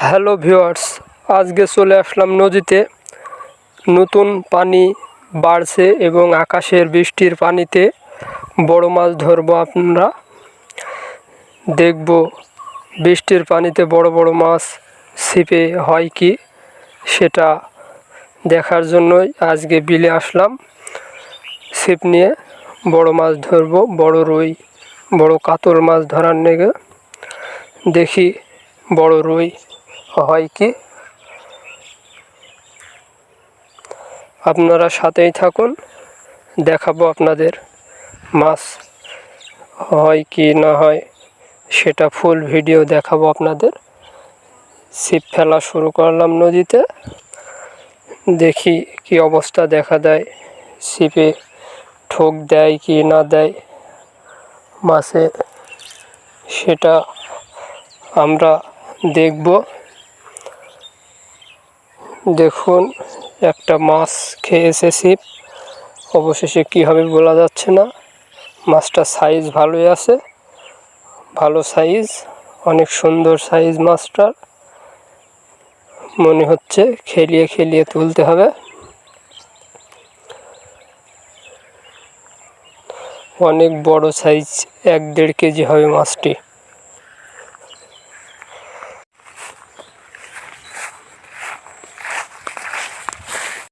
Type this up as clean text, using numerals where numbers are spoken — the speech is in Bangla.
হ্যালো ভিউয়ার্স, আজকে চলে আসলাম নদীতে। নতুন পানি বাড়ছে এবং আকাশের বৃষ্টির পানিতে বড় মাছ ধরবো। আপনারা দেখব বৃষ্টির পানিতে বড় বড় মাছ ছিপে হয় কি, সেটা দেখার জন্যই আজকে বিলে আসলাম। ছিপ নিয়ে বড় মাছ ধরবো, বড় রুই, বড় কাতল মাছ ধরার নেগে। দেখি বড় রুই হয় কি। আপনারা সাথেই থাকুন, দেখাবো আপনাদের মাছ হয় কি না হয় সেটা ফুল ভিডিও দেখাবো আপনাদের। ছিপ ফেলা শুরু করলাম নদীতে, দেখি কি অবস্থা দেখা দেয়, ছিপে ঠোক দেয় কি না দেয় মাছে, সেটা আমরা দেখব। দেখুন, একটা মাছ খেয়েছে ছিপ, অবশেষে কী হবে বলা যাচ্ছে না। মাছটা সাইজ ভালোই আছে, ভালো সাইজ, অনেক সুন্দর সাইজ মাছটার। মনে হচ্ছে খেলিয়ে খেলিয়ে তুলতে হবে। অনেক বড় সাইজ, 1-1.5 কেজি হবে মাছটি।